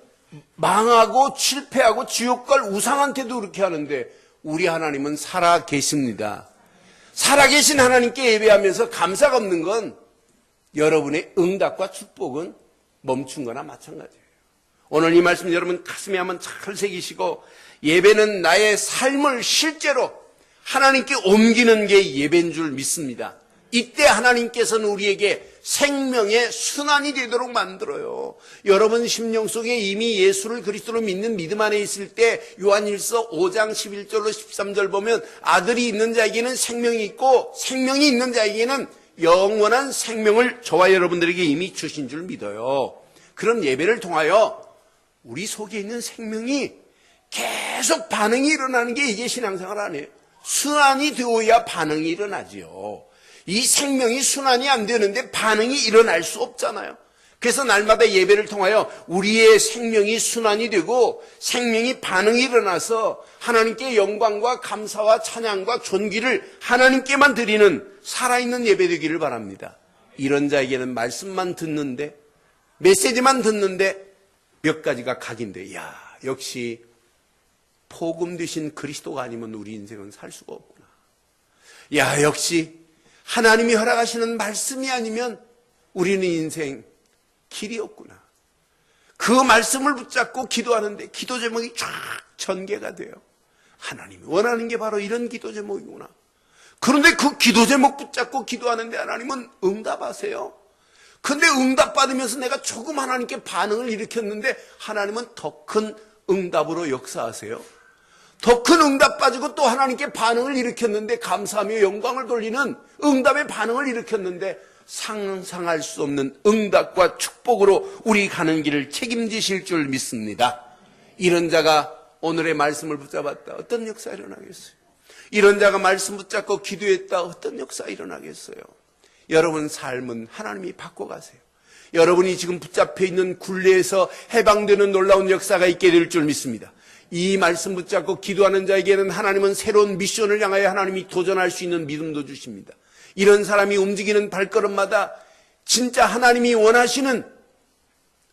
Speaker 1: 망하고 실패하고 지옥 갈 우상한테도 그렇게 하는데 우리 하나님은 살아 계십니다. 살아계신 하나님께 예배하면서 감사가 없는 건 여러분의 응답과 축복은 멈춘 거나 마찬가지예요. 오늘 이 말씀 여러분 가슴에 한번 잘 새기시고, 예배는 나의 삶을 실제로 하나님께 옮기는 게 예배인 줄 믿습니다. 이때 하나님께서는 우리에게 생명의 순환이 되도록 만들어요. 여러분 심령 속에 이미 예수를 그리스도로 믿는 믿음 안에 있을 때 요한일서 5장 11절로 13절 보면 아들이 있는 자에게는 생명이 있고 생명이 있는 자에게는 영원한 생명을 저와 여러분들에게 이미 주신 줄 믿어요. 그럼 예배를 통하여 우리 속에 있는 생명이 계속 반응이 일어나는 게 이게 신앙생활 아니에요. 순환이 되어야 반응이 일어나지요. 이 생명이 순환이 안 되는데 반응이 일어날 수 없잖아요. 그래서 날마다 예배를 통하여 우리의 생명이 순환이 되고 생명이 반응이 일어나서 하나님께 영광과 감사와 찬양과 존귀를 하나님께만 드리는 살아있는 예배 되기를 바랍니다. 이런 자에게는 말씀만 듣는데, 메시지만 듣는데 몇 가지가 각인데, 야, 역시 복음 되신 그리스도가 아니면 우리 인생은 살 수가 없구나. 야, 역시 하나님이 허락하시는 말씀이 아니면 우리는 인생 길이 없구나. 그 말씀을 붙잡고 기도하는데 기도 제목이 쫙 전개가 돼요. 하나님이 원하는 게 바로 이런 기도 제목이구나. 그런데 그 기도 제목 붙잡고 기도하는데 하나님은 응답하세요. 그런데 응답받으면서 내가 조금 하나님께 반응을 일으켰는데 하나님은 더 큰 응답으로 역사하세요. 더 큰 응답 빠지고 또 하나님께 반응을 일으켰는데 감사하며 영광을 돌리는 응답의 반응을 일으켰는데 상상할 수 없는 응답과 축복으로 우리 가는 길을 책임지실 줄 믿습니다. 이런 자가 오늘의 말씀을 붙잡았다. 어떤 역사 일어나겠어요? 이런 자가 말씀 붙잡고 기도했다. 어떤 역사 일어나겠어요? 여러분 삶은 하나님이 바꿔가세요. 여러분이 지금 붙잡혀 있는 굴레에서 해방되는 놀라운 역사가 있게 될 줄 믿습니다. 이 말씀 붙잡고 기도하는 자에게는 하나님은 새로운 미션을 향하여 하나님이 도전할 수 있는 믿음도 주십니다. 이런 사람이 움직이는 발걸음마다 진짜 하나님이 원하시는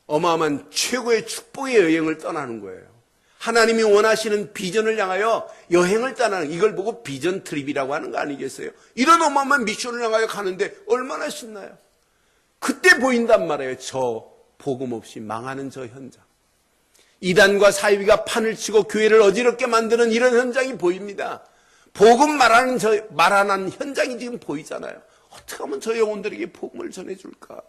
Speaker 1: 어마어마한 최고의 축복의 여행을 떠나는 거예요. 하나님이 원하시는 비전을 향하여 여행을 떠나는, 이걸 보고 비전 트립이라고 하는 거 아니겠어요? 이런 어마어마한 미션을 향하여 가는데 얼마나 신나요? 그때 보인단 말이에요. 저 복음 없이 망하는 저 현장. 이단과 사이비가 판을 치고 교회를 어지럽게 만드는 이런 현장이 보입니다. 복음 말하는 현장이 지금 보이잖아요. 어떻게 하면 저 영혼들에게 복음을 전해줄까?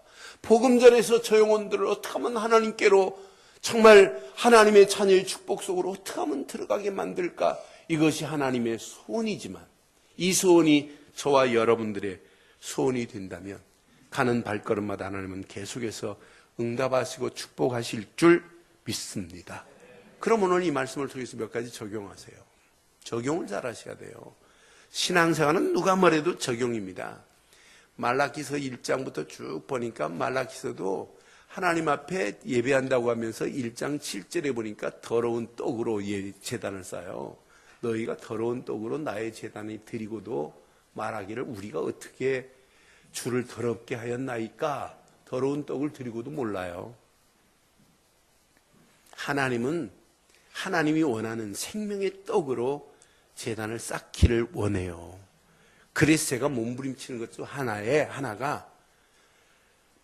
Speaker 1: 복음 전해서 저 영혼들을 어떻게 하면 하나님께로 정말 하나님의 자녀의 축복 속으로 어떻게 하면 들어가게 만들까? 이것이 하나님의 소원이지만 이 소원이 저와 여러분들의 소원이 된다면 가는 발걸음마다 하나님은 계속해서 응답하시고 축복하실 줄 믿습니다. 그럼 오늘 이 말씀을 통해서 몇 가지 적용하세요. 적용을 잘 하셔야 돼요. 신앙생활은 누가 뭐래도 적용입니다. 말라기서 1장부터 쭉 보니까 말라기서도 하나님 앞에 예배한다고 하면서 1장 7절에 보니까 더러운 떡으로 제단을 쌓아요. 너희가 더러운 떡으로 나의 제단을 드리고도 말하기를 우리가 어떻게 주를 더럽게 하였나이까? 더러운 떡을 드리고도 몰라요. 하나님은 하나님이 원하는 생명의 떡으로 제단을 쌓기를 원해요. 그래서 제가 몸부림치는 것 중 하나가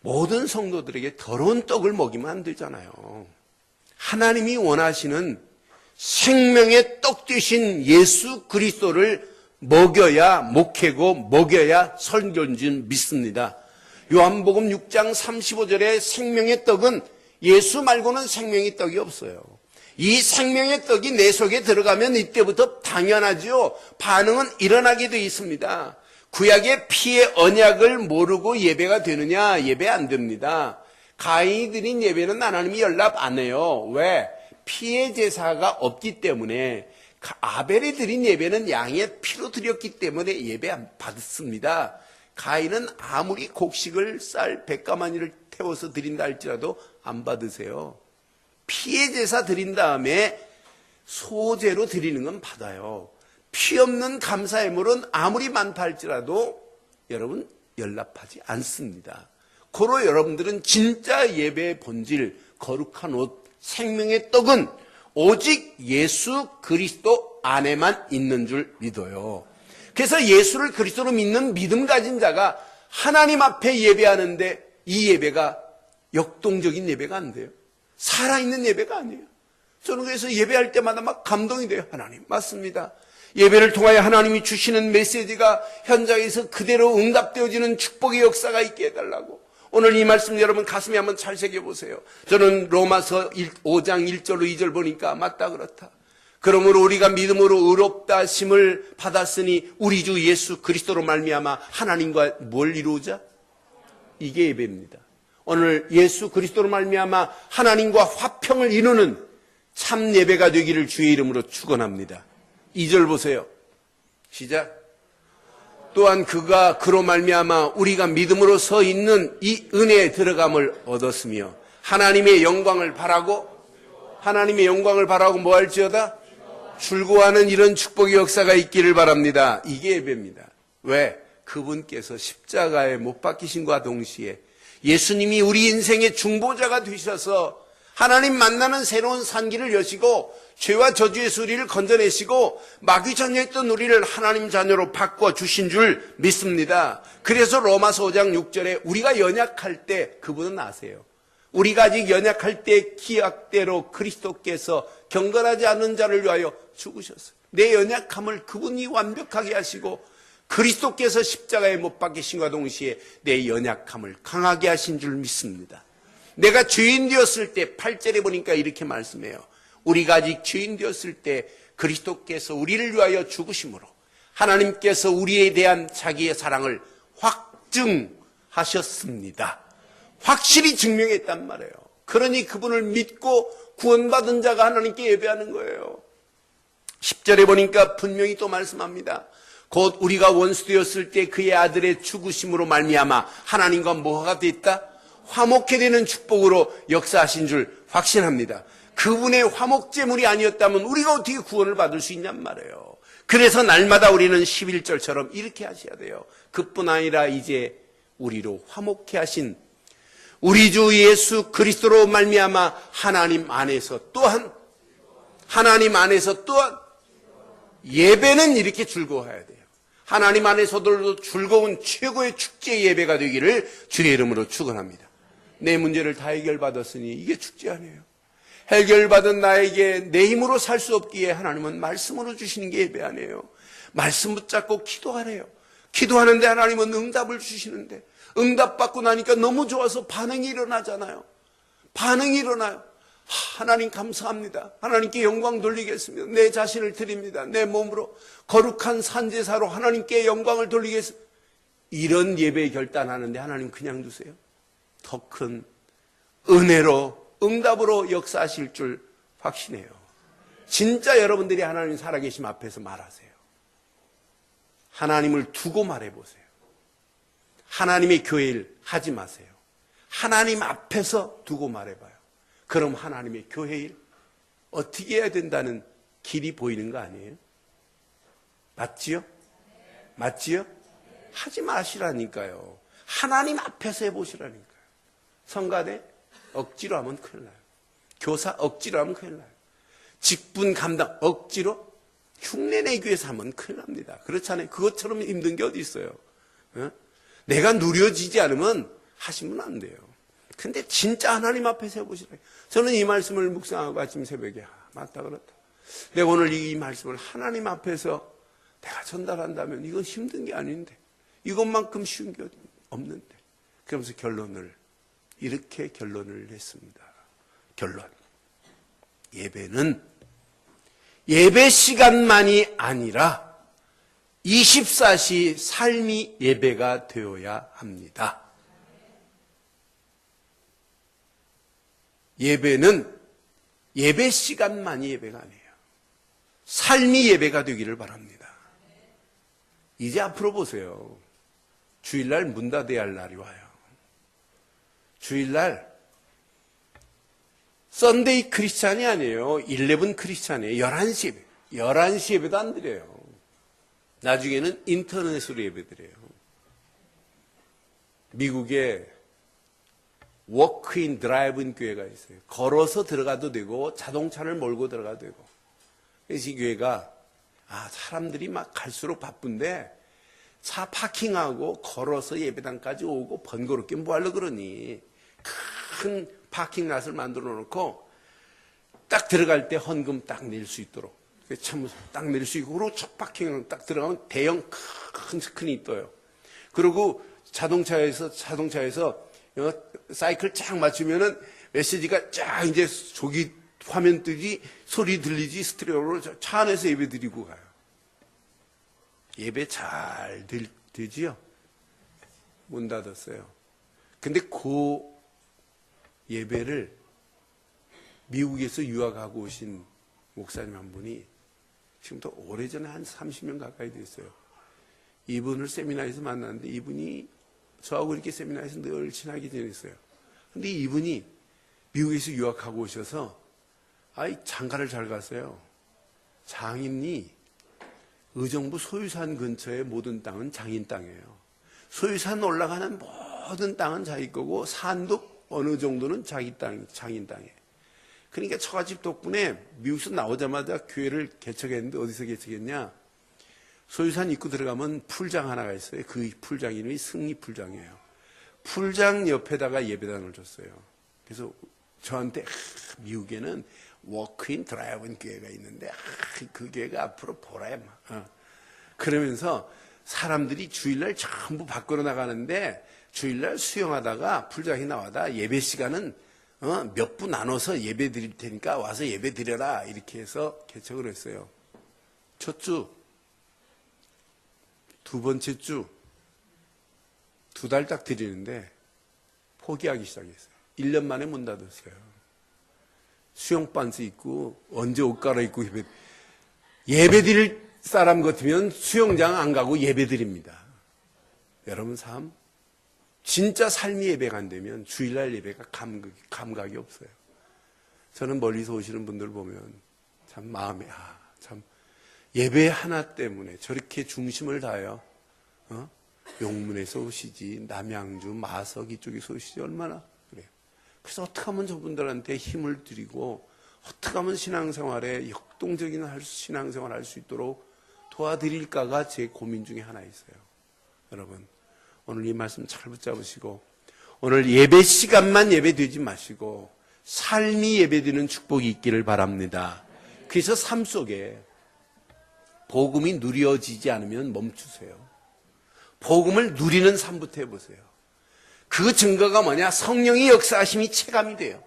Speaker 1: 모든 성도들에게 더러운 떡을 먹이면 안 되잖아요. 하나님이 원하시는 생명의 떡 되신 예수 그리스도를 먹여야 목회고 먹여야 설교인 줄 믿습니다. 요한복음 6장 35절에 생명의 떡은 예수 말고는 생명의 떡이 없어요. 이 생명의 떡이 내 속에 들어가면 이때부터 당연하지요. 반응은 일어나게 되어 있습니다. 구약의 피의 언약을 모르고 예배가 되느냐? 예배 안 됩니다. 가인이 드린 예배는 하나님이 연락 안 해요. 왜? 피의 제사가 없기 때문에. 아벨이 드린 예배는 양의 피로 드렸기 때문에 예배 안 받습니다. 가인은 아무리 곡식을 쌀 100가마니를 태워서 드린다 할지라도 안 받으세요. 피의 제사 드린 다음에 소제로 드리는 건 받아요. 피 없는 감사예물은 아무리 많다 할지라도 여러분 연락하지 않습니다. 고로 여러분들은 진짜 예배의 본질, 거룩한 옷, 생명의 떡은 오직 예수 그리스도 안에만 있는 줄 믿어요. 그래서 예수를 그리스도로 믿는 믿음 가진 자가 하나님 앞에 예배하는데 이 예배가 역동적인 예배가 안 돼요. 살아있는 예배가 아니에요. 저는 그래서 예배할 때마다 막 감동이 돼요. 하나님 맞습니다. 예배를 통하여 하나님이 주시는 메시지가 현장에서 그대로 응답되어지는 축복의 역사가 있게 해달라고. 오늘 이 말씀 여러분 가슴에 한번 잘 새겨보세요. 저는 로마서 5장 1절로 2절 보니까 맞다 그렇다. 그러므로 우리가 믿음으로 의롭다 하심을 받았으니 우리 주 예수 그리스도로 말미암아 하나님과 뭘 이루자? 이게 예배입니다. 오늘 예수 그리스도로 말미암아 하나님과 화평을 이루는 참 예배가 되기를 주의 이름으로 축원합니다. 2절 보세요. 시작. 또한 그가 그로 말미암아 우리가 믿음으로 서 있는 이 은혜에 들어감을 얻었으며 하나님의 영광을 바라고 뭐 할지어다? 출구하는 이런 축복의 역사가 있기를 바랍니다. 이게 예배입니다. 왜? 그분께서 십자가에 못 박히신과 동시에 예수님이 우리 인생의 중보자가 되셔서 하나님 만나는 새로운 산길을 여시고 죄와 저주에서 우리를 건져내시고 마귀 자녀였던 우리를 하나님 자녀로 바꿔주신 줄 믿습니다. 그래서 로마서 5장 6절에 우리가 연약할 때 그분은 아세요. 우리가 아직 연약할 때 기약대로 그리스도께서 경건하지 않은 자를 위하여 죽으셨어요. 내 연약함을 그분이 완벽하게 하시고 그리스도께서 십자가에 못 박히신과 동시에 내 연약함을 강하게 하신 줄 믿습니다. 내가 죄인 되었을 때 8절에 보니까 이렇게 말씀해요. 우리가 아직 죄인 되었을 때 그리스도께서 우리를 위하여 죽으심으로 하나님께서 우리에 대한 자기의 사랑을 확증하셨습니다. 확실히 증명했단 말이에요. 그러니 그분을 믿고 구원받은 자가 하나님께 예배하는 거예요. 10절에 보니까 분명히 또 말씀합니다. 곧 우리가 원수 되었을 때 그의 아들의 죽으심으로 말미암아 하나님과 뭐가 됐다? 화목해 되는 축복으로 역사하신 줄 확신합니다. 그분의 화목제물이 아니었다면 우리가 어떻게 구원을 받을 수 있냔 말이에요. 그래서 날마다 우리는 11절처럼 이렇게 하셔야 돼요. 그뿐 아니라 이제 우리로 화목해 하신 우리 주 예수 그리스도로 말미암아 하나님 안에서 또한 예배는 이렇게 즐거워해야 돼요. 하나님 안에서도 즐거운 최고의 축제 예배가 되기를 주의 이름으로 축원합니다. 내 문제를 다 해결받았으니 이게 축제 아니에요. 해결받은 나에게 내 힘으로 살 수 없기에 하나님은 말씀으로 주시는 게 예배 아니에요. 말씀 붙잡고 기도하래요. 기도하는데 하나님은 응답을 주시는데 응답받고 나니까 너무 좋아서 반응이 일어나잖아요. 반응이 일어나요. 하나님 감사합니다. 하나님께 영광 돌리겠습니다. 내 자신을 드립니다. 내 몸으로 거룩한 산제사로 하나님께 영광을 돌리겠습니다. 이런 예배에 결단하는데 하나님 그냥 두세요. 더 큰 은혜로 응답으로 역사하실 줄 확신해요. 진짜 여러분들이 하나님 살아계심 앞에서 말하세요. 하나님을 두고 말해보세요. 하나님의 교회일 하지 마세요. 하나님 앞에서 두고 말해봐요. 그럼 하나님의 교회일 어떻게 해야 된다는 길이 보이는 거 아니에요? 맞지요? 맞지요? 하지 마시라니까요. 하나님 앞에서 해보시라니까요. 성가대 억지로 하면 큰일 나요. 교사 억지로 하면 큰일 나요. 직분 감당 억지로 흉내내기 위해서 하면 큰일 납니다. 그렇잖아요. 그것처럼 힘든 게 어디 있어요. 내가 누려지지 않으면 하시면 안 돼요. 근데 진짜 하나님 앞에서 해보시라. 저는 이 말씀을 묵상하고 아침 새벽에 맞다 그렇다. 내가 오늘 이 말씀을 하나님 앞에서 내가 전달한다면 이건 힘든 게 아닌데 이것만큼 쉬운 게 없는데 그러면서 이렇게 결론을 냈습니다. 결론. 예배는 예배 시간만이 아니라 24시 삶이 예배가 되어야 합니다. 예배는 예배 시간만이 예배가 아니에요. 삶이 예배가 되기를 바랍니다. 이제 앞으로 보세요. 주일날 문 닫아야 할 날이 와요. 주일날 썬데이 크리스찬이 아니에요. 11 크리스찬이에요. 11시 예배. 11시 예배도 안 드려요. 나중에는 인터넷으로 예배 드려요. 미국에 워크인 드라이브인 교회가 있어요. 걸어서 들어가도 되고 자동차를 몰고 들어가도 되고. 그래서 이 교회가 사람들이 막 갈수록 바쁜데 차 파킹하고 걸어서 예배당까지 오고 번거롭게 뭐 하려고 그러니 큰 파킹랏을 만들어 놓고 딱 들어갈 때 헌금 딱 낼 수 있도록 참 딱 낼 수 있고 그리고 첫 파킹을 딱 들어가면 대형 큰 스크린이 떠요. 그리고 자동차에서 사이클 쫙 맞추면은 메시지가 쫙 이제 저기 화면 뜨지 소리 들리지 스테레오로 차 안에서 예배 드리고 가요. 예배 잘 되지요? 문 닫았어요. 근데 그 예배를 미국에서 유학하고 오신 목사님 한 분이 지금부터 오래전에 한 30년 가까이 됐어요. 이분을 세미나에서 만났는데 이분이 저하고 이렇게 세미나에서 늘 친하게 지냈어요. 근데 이분이 미국에서 유학하고 오셔서 장가를 잘 갔어요. 장인이 의정부 소유산 근처의 모든 땅은 장인 땅이에요. 소유산 올라가는 모든 땅은 자기 거고 산도 어느 정도는 장인 땅이에요. 그러니까 처가집 덕분에 미국에서 나오자마자 교회를 개척했는데 어디서 개척했냐? 소유산 입구 들어가면 풀장 하나가 있어요. 그 풀장 이름이 승리 풀장이에요. 풀장 옆에다가 예배당을 줬어요. 그래서 저한테 미국에는 워크인 드라이브인 교회가 있는데 그 교회가 앞으로 보라야 그러면서 사람들이 주일날 전부 밖으로 나가는데 주일날 수영하다가 풀장에 나와다 예배 시간은 몇 부 나눠서 예배 드릴 테니까 와서 예배 드려라 이렇게 해서 개척을 했어요. 첫 주, 두 번째 주, 2달 딱 드리는데 포기하기 시작했어요. 1년 만에 문 닫았어요. 수영반스 입고 언제 옷 갈아입고 예배 드릴 사람 같으면 수영장 안 가고 예배 드립니다. 여러분 삶 진짜 삶이 예배가 안 되면 주일날 예배가 감각이 없어요. 저는 멀리서 오시는 분들 보면 참 마음이 참 예배 하나 때문에 저렇게 중심을 다해요. 용문에서 오시지 남양주 마석 이쪽에서 오시지 얼마나 그래요. 그래서 어떻게 하면 저분들한테 힘을 드리고 어떻게 하면 신앙생활에 역동적인 신앙생활을 할 수 있도록 도와드릴까가 제 고민 중에 하나 있어요. 여러분 오늘 이 말씀 잘 붙잡으시고 오늘 예배 시간만 예배되지 마시고 삶이 예배되는 축복이 있기를 바랍니다. 그래서 삶 속에 복음이 누려지지 않으면 멈추세요. 복음을 누리는 삶부터 해보세요. 그 증거가 뭐냐? 성령의 역사하심이 체감이 돼요.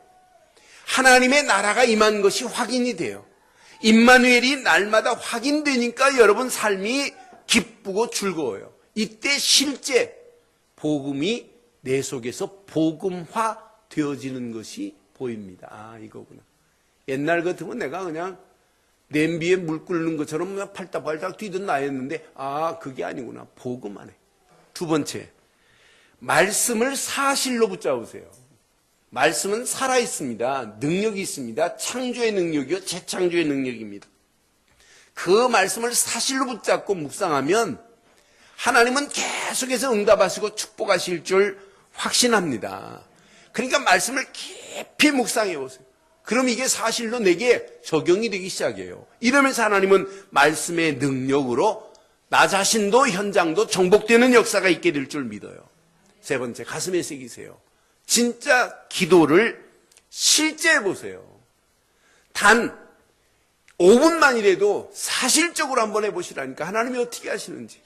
Speaker 1: 하나님의 나라가 임한 것이 확인이 돼요. 임마누엘이 날마다 확인되니까 여러분 삶이 기쁘고 즐거워요. 이때 실제 복음이 내 속에서 복음화 되어지는 것이 보입니다. 이거구나. 옛날 같으면 내가 그냥 냄비에 물 끓는 것처럼 그냥 팔딱팔딱 뛰던 나였는데 그게 아니구나. 복음 안에. 두 번째, 말씀을 사실로 붙잡으세요. 말씀은 살아있습니다. 능력이 있습니다. 창조의 능력이요 재창조의 능력입니다. 그 말씀을 사실로 붙잡고 묵상하면 하나님은 계속해서 응답하시고 축복하실 줄 확신합니다. 그러니까 말씀을 깊이 묵상해 보세요. 그럼 이게 사실로 내게 적용이 되기 시작해요. 이러면서 하나님은 말씀의 능력으로 나 자신도 현장도 정복되는 역사가 있게 될 줄 믿어요. 세 번째, 가슴에 새기세요. 진짜 기도를 실제해 보세요. 단 5분만이라도 사실적으로 한번 해보시라니까. 하나님이 어떻게 하시는지.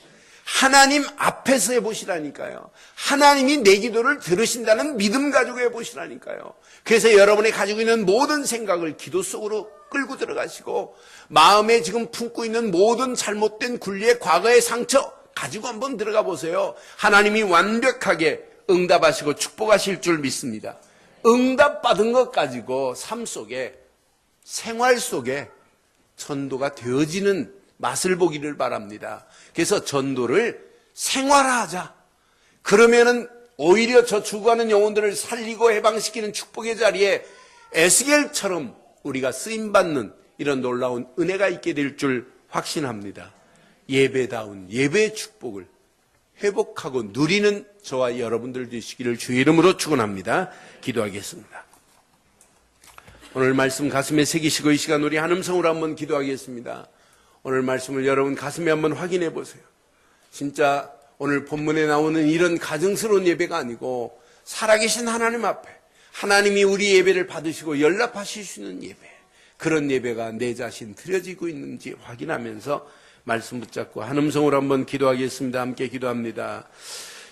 Speaker 1: 하나님 앞에서 해보시라니까요. 하나님이 내 기도를 들으신다는 믿음 가지고 해보시라니까요. 그래서 여러분이 가지고 있는 모든 생각을 기도 속으로 끌고 들어가시고, 마음에 지금 품고 있는 모든 잘못된 굴리의 과거의 상처 가지고 한번 들어가 보세요. 하나님이 완벽하게 응답하시고 축복하실 줄 믿습니다. 응답받은 것 가지고 삶 속에, 생활 속에 전도가 되어지는 맛을 보기를 바랍니다. 그래서 전도를 생활화하자. 그러면은 오히려 저 죽어가는 영혼들을 살리고 해방시키는 축복의 자리에 에스겔처럼 우리가 쓰임받는 이런 놀라운 은혜가 있게 될 줄 확신합니다. 예배다운 예배의 축복을 회복하고 누리는 저와 여러분들 되시기를 주의 이름으로 축원합니다. 기도하겠습니다. 오늘 말씀 가슴에 새기시고 이 시간 우리 한음성으로 한번 기도하겠습니다. 오늘 말씀을 여러분 가슴에 한번 확인해 보세요. 진짜 오늘 본문에 나오는 이런 가증스러운 예배가 아니고 살아계신 하나님 앞에 하나님이 우리 예배를 받으시고 연락하실 수 있는 예배, 그런 예배가 내 자신 드려지고 있는지 확인하면서 말씀 붙잡고 한음성으로 한번 기도하겠습니다. 함께 기도합니다.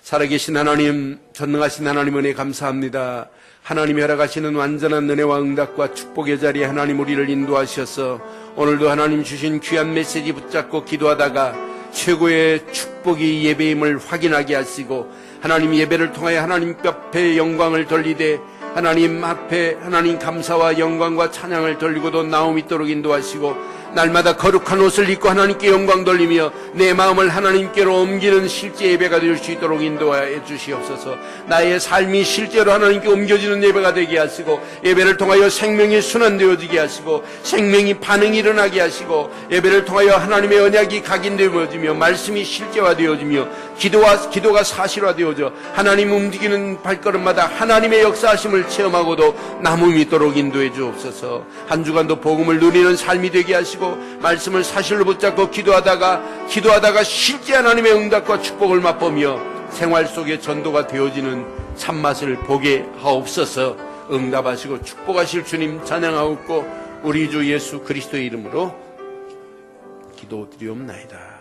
Speaker 1: 살아계신 하나님, 전능하신 하나님 은혜 감사합니다. 하나님이 허락하시는 완전한 은혜와 응답과 축복의 자리에 하나님 우리를 인도하셔서 오늘도 하나님 주신 귀한 메시지 붙잡고 기도하다가 최고의 축복이 예배임을 확인하게 하시고, 하나님 예배를 통하여 하나님 앞에 영광을 돌리되 하나님 앞에 하나님 감사와 영광과 찬양을 돌리고도 나옴 있도록 인도하시고, 날마다 거룩한 옷을 입고 하나님께 영광 돌리며 내 마음을 하나님께로 옮기는 실제 예배가 될 수 있도록 인도해 주시옵소서. 나의 삶이 실제로 하나님께 옮겨지는 예배가 되게 하시고, 예배를 통하여 생명이 순환되어지게 하시고, 생명이 반응이 일어나게 하시고, 예배를 통하여 하나님의 언약이 각인되어지며 말씀이 실제화되어지며 기도가 사실화되어져 하나님 움직이는 발걸음마다 하나님의 역사하심을 체험하고도 남음이 있도록 인도해 주옵소서. 한 주간도 복음을 누리는 삶이 되게 하시고, 말씀을 사실로 붙잡고 기도하다가 실제 하나님의 응답과 축복을 맛보며 생활 속에 전도가 되어지는 참맛을 보게 하옵소서. 응답하시고 축복하실 주님 찬양하옵고 우리 주 예수 그리스도의 이름으로 기도드리옵나이다.